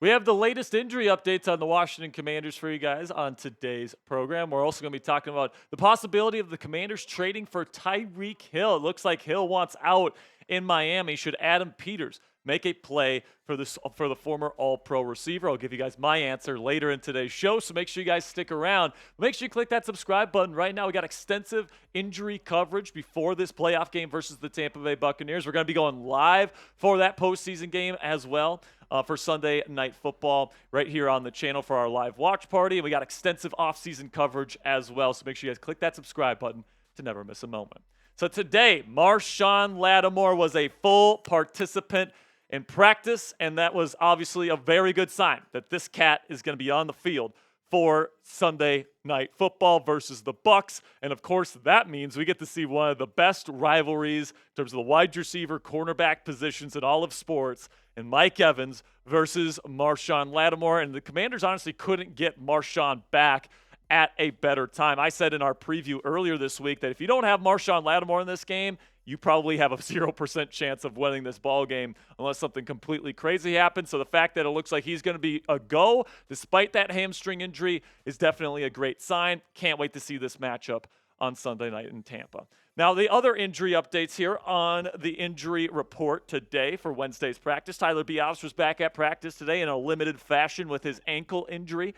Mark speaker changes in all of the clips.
Speaker 1: We have the latest injury updates on the Washington Commanders for you guys on today's program. We're also going to be talking about the possibility of the Commanders trading for Tyreek Hill. It looks like Hill wants out in Miami. Should Adam Peters make a play for the former All-Pro receiver? I'll give you guys my answer later in today's show, so make sure you guys stick around. Make sure you click that subscribe button right now. We got extensive injury coverage before this playoff game versus the Tampa Bay Buccaneers. We're going to be going live for that postseason game as well. For Sunday Night Football right here on the channel for our live watch party. And we got extensive offseason coverage as well, so make sure you guys click that subscribe button to never miss a moment. So today, Marshon Lattimore was a full participant in practice, and that was obviously a very good sign that this cat is going to be on the field for Sunday Night Football versus the Bucs. And of course, that means we get to see one of the best rivalries in terms of the wide receiver, cornerback positions in all of sports, and Mike Evans versus Marshon Lattimore. And the Commanders honestly couldn't get Marshon back at a better time. I said in our preview earlier this week that if you don't have Marshon Lattimore in this game, you probably have a 0% chance of winning this ball game unless something completely crazy happens. So the fact that it looks like he's going to be a go despite that hamstring injury is definitely a great sign. Can't wait to see this matchup on Sunday night in Tampa. Now, the other injury updates here on the injury report today for Wednesday's practice. Tyler Biadasz was back at practice today in a limited fashion with his ankle injury.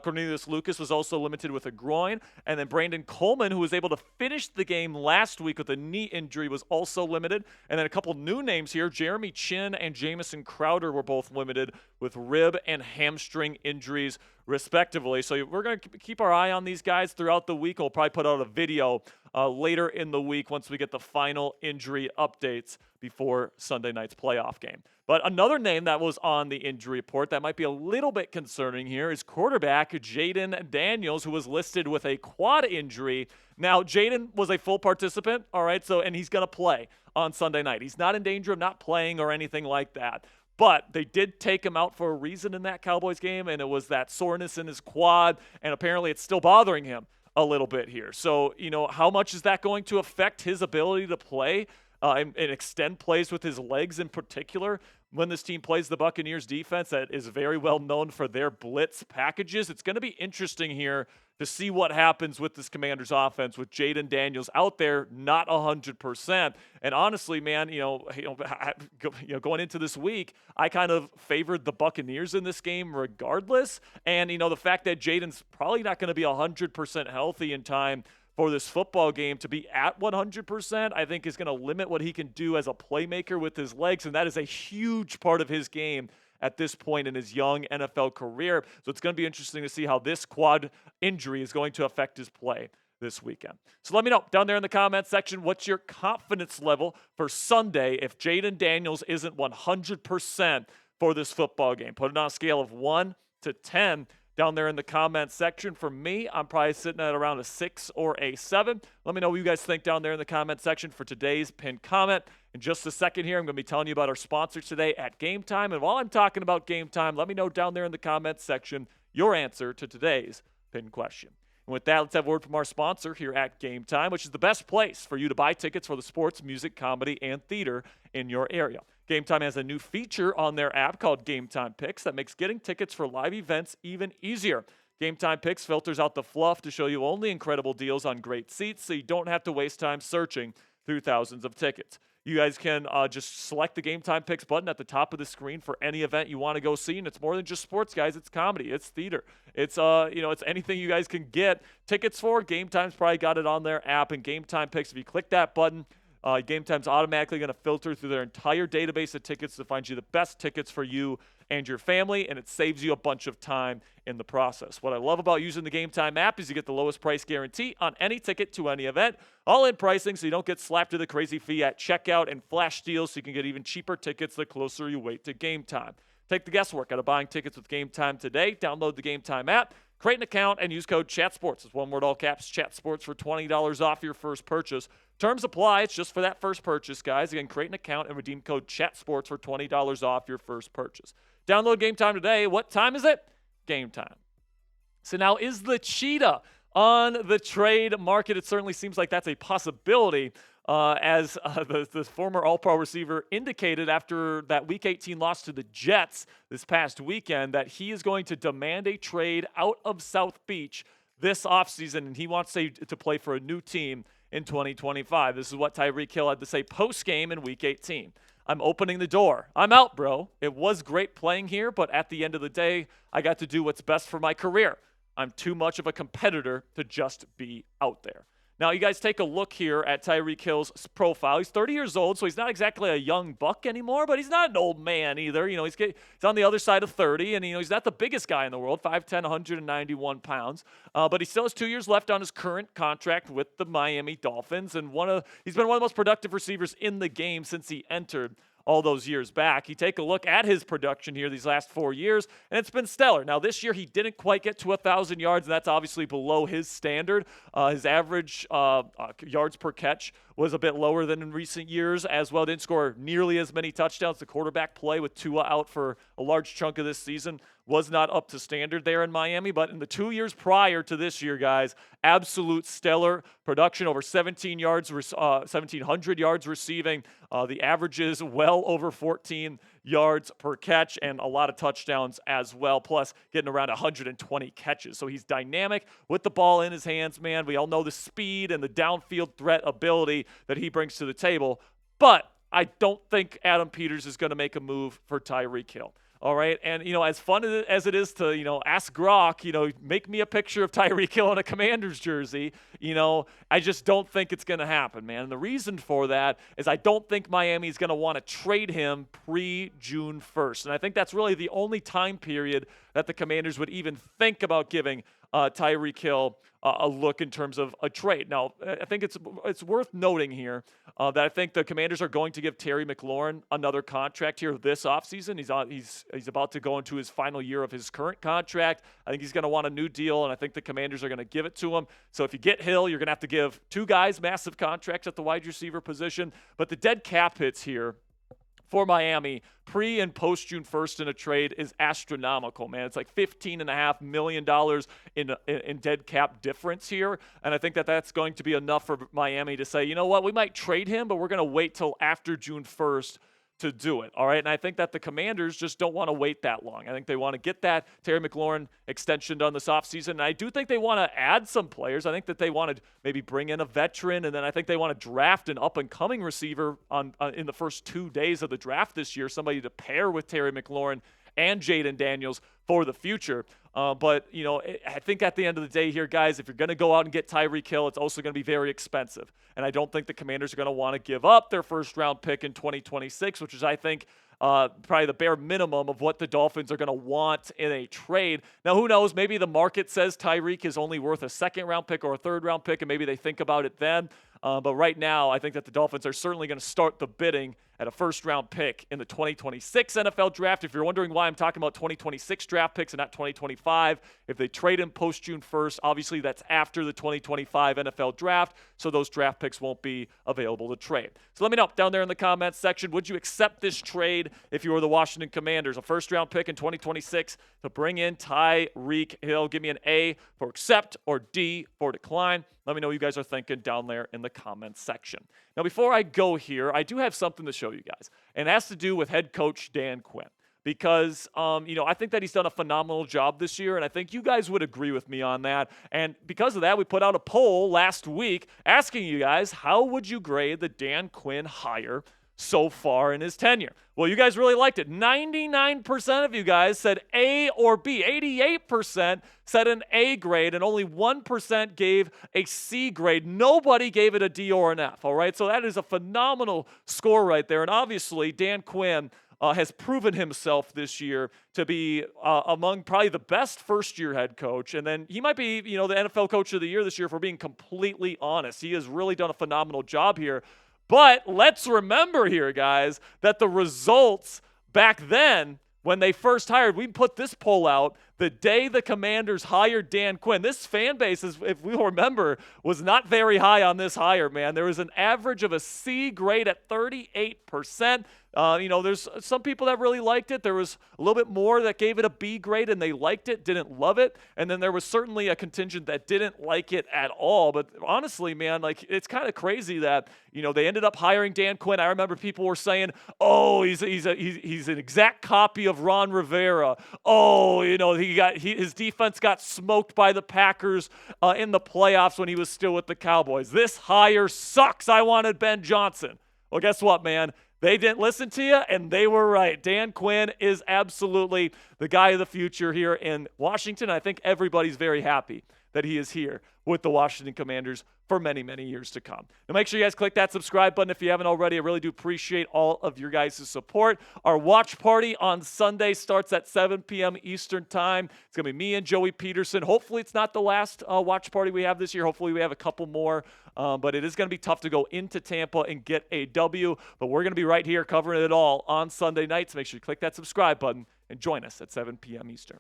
Speaker 1: Cornelius Lucas was also limited with a groin. And then Brandon Coleman, who was able to finish the game last week with a knee injury, was also limited. And then a couple new names here. Jeremy Chin and Jamison Crowder were both limited with rib and hamstring injuries, respectively. So we're going to keep our eye on these guys throughout the week. We'll probably put out a video later in the week once we get the final injury updates before Sunday night's playoff game. But another name that was on the injury report that might be a little bit concerning here is quarterback Jayden Daniels, who was listed with a quad injury. Now, Jayden was a full participant, all right, and he's going to play on Sunday night. He's not in danger of not playing or anything like that. But they did take him out for a reason in that Cowboys game, and it was that soreness in his quad, and apparently it's still bothering him a little bit here. So, how much is that going to affect his ability to play and extend plays with his legs in particular when this team plays the Buccaneers defense that is very well known for their blitz packages? It's going to be interesting here to see what happens with this Commanders offense with Jayden Daniels out there, not 100%. And honestly, man, going into this week, I kind of favored the Buccaneers in this game regardless. And, the fact that Jayden's probably not going to be 100% healthy in time for this football game to be at 100%, I think is going to limit what he can do as a playmaker with his legs, and that is a huge part of his game at this point in his young NFL career. So it's going to be interesting to see how this quad injury is going to affect his play this weekend. So let me know down there in the comments section, what's your confidence level for Sunday if Jayden Daniels isn't 100% for this football game? Put it on a scale of 1 to 10 down there in the comments section. For me, I'm probably sitting at around a 6 or a 7. Let me know what you guys think down there in the comment section for today's pinned comment. In just a second here, I'm going to be telling you about our sponsors today at Game Time. And while I'm talking about Game Time, let me know down there in the comments section your answer to today's pinned question. And with that, let's have a word from our sponsor here at Game Time, which is the best place for you to buy tickets for the sports, music, comedy, and theater in your area. Game Time has a new feature on their app called Game Time Picks that makes getting tickets for live events even easier. Game Time Picks filters out the fluff to show you only incredible deals on great seats, so you don't have to waste time searching through thousands of tickets. You guys can just select the Game Time Picks button at the top of the screen for any event you want to go see, and it's more than just sports, guys. It's comedy, it's theater, it's it's anything you guys can get tickets for. Game Time's probably got it on their app, and Game Time Picks. If you click that button, Game Time's automatically going to filter through their entire database of tickets to find you the best tickets for you and your family, and it saves you a bunch of time in the process. What I love about using the Game Time app is you get the lowest price guarantee on any ticket to any event, all-in pricing so you don't get slapped with a crazy fee at checkout, and flash deals so you can get even cheaper tickets the closer you wait to game time. Take the guesswork out of buying tickets with Game Time today. Download the Game Time app, create an account, and use code CHATSPORTS. It's one word, all caps, CHATSPORTS for $20 off your first purchase. Terms apply. It's just for that first purchase, guys. Again, create an account and redeem code CHATSPORTS for $20 off your first purchase. Download Game Time today. What time is it? Game time. So now, is the cheetah on the trade market? It certainly seems like that's a possibility. the former All-Pro receiver indicated after that Week 18 loss to the Jets this past weekend that he is going to demand a trade out of South Beach this offseason, and he wants to play for a new team in 2025. This is what Tyreek Hill had to say post-game in Week 18. I'm opening the door. I'm out, bro. It was great playing here, but at the end of the day, I got to do what's best for my career. I'm too much of a competitor to just be out there. Now, you guys take a look here at Tyreek Hill's profile. He's 30 years old, so he's not exactly a young buck anymore, but he's not an old man either. He's on the other side of 30, and, he's not the biggest guy in the world, 5'10", 191 pounds. But he still has 2 years left on his current contract with the Miami Dolphins, and he's been one of the most productive receivers in the game since he entered all those years back. You take a look at his production here these last 4 years, and it's been stellar. Now, this year he didn't quite get to 1,000 yards, and that's obviously below his standard. His average yards per catch was a bit lower than in recent years as well. Didn't score nearly as many touchdowns. The quarterback play with Tua out for a large chunk of this season was not up to standard there in Miami. But in the 2 years prior to this year, guys, absolute stellar production, over 1,700 yards receiving. The averages well over 14 yards per catch and a lot of touchdowns as well, plus getting around 120 catches. So he's dynamic with the ball in his hands, man. We all know the speed and the downfield threat ability that he brings to the table. But I don't think Adam Peters is going to make a move for Tyreek Hill. All right, and, as fun as it is to, ask Gronk, make me a picture of Tyreek Hill in a Commanders jersey, I just don't think it's going to happen, man. And the reason for that is I don't think Miami is going to want to trade him pre-June 1st. And I think that's really the only time period that the Commanders would even think about giving Tyreek Hill a look in terms of a trade. Now, I think it's worth noting here that I think the Commanders are going to give Terry McLaurin another contract here this offseason. He's about to go into his final year of his current contract. I think he's going to want a new deal, and I think the Commanders are going to give it to him. So if you get Hill, you're going to have to give two guys massive contracts at the wide receiver position. But the dead cap hits here for Miami pre and post June 1st in a trade is astronomical, man. It's like $15.5 million in dead cap difference here. And I think that that's going to be enough for Miami to say, you know what, we might trade him, but we're going to wait till after June 1st to do it. All right. And I think that the Commanders just don't want to wait that long. I think they want to get that Terry McLaurin extension done this offseason. And I do think they want to add some players. I think that they want to maybe bring in a veteran. And then I think they want to draft an up-and-coming receiver in the first 2 days of the draft this year, somebody to pair with Terry McLaurin and Jayden Daniels for the future. But, I think at the end of the day here, guys, if you're going to go out and get Tyreek Hill, it's also going to be very expensive. And I don't think the Commanders are going to want to give up their first-round pick in 2026, which is, I think, probably the bare minimum of what the Dolphins are going to want in a trade. Now, who knows? Maybe the market says Tyreek is only worth a second-round pick or a third-round pick, and maybe they think about it then. But right now, I think that the Dolphins are certainly going to start the bidding at a first-round pick in the 2026 NFL draft. If you're wondering why I'm talking about 2026 draft picks and not 2025, if they trade him post-June 1st, obviously that's after the 2025 NFL draft, so those draft picks won't be available to trade. So let me know down there in the comments section, would you accept this trade if you were the Washington Commanders? A first-round pick in 2026 to bring in Tyreek Hill. Give me an A for accept or D for decline. Let me know what you guys are thinking down there in the comments section. Now, before I go here, I do have something to show you guys, and it has to do with head coach Dan Quinn. Because, I think that he's done a phenomenal job this year, and I think you guys would agree with me on that. And because of that, we put out a poll last week asking you guys, how would you grade the Dan Quinn hire so far in his tenure? Well, you guys really liked it. 99% of you guys said A or B. 88% said an A grade, and only 1% gave a C grade. Nobody gave it a D or an F, all right? So that is a phenomenal score right there. And obviously, Dan Quinn has proven himself this year to be among probably the best first-year head coach. And then he might be, the NFL Coach of the Year this year, if we're being completely honest. He has really done a phenomenal job here. But let's remember here, guys, that the results back then when they first hired, we put this poll out the day the Commanders hired Dan Quinn. This fan base, if we remember, was not very high on this hire, man. There was an average of a C grade at 38%. There's some people that really liked it. There was a little bit more that gave it a B grade and they liked it, didn't love it. And then there was certainly a contingent that didn't like it at all. But honestly, man, like it's kind of crazy that, they ended up hiring Dan Quinn. I remember people were saying, oh, he's an exact copy of Ron Rivera. Oh, his defense got smoked by the Packers in the playoffs when he was still with the Cowboys. This hire sucks. I wanted Ben Johnson. Well, guess what, man? They didn't listen to you, and they were right. Dan Quinn is absolutely the guy of the future here in Washington. I think everybody's very happy that he is here with the Washington Commanders for many, many years to come. Now, make sure you guys click that subscribe button if you haven't already. I really do appreciate all of your guys' support. Our watch party on Sunday starts at 7 p.m. Eastern Time. It's going to be me and Joey Peterson. Hopefully, it's not the last watch party we have this year. Hopefully, we have a couple more. But it is going to be tough to go into Tampa and get a W. But we're going to be right here covering it all on Sunday nights. Make sure you click that subscribe button and join us at 7 p.m. Eastern.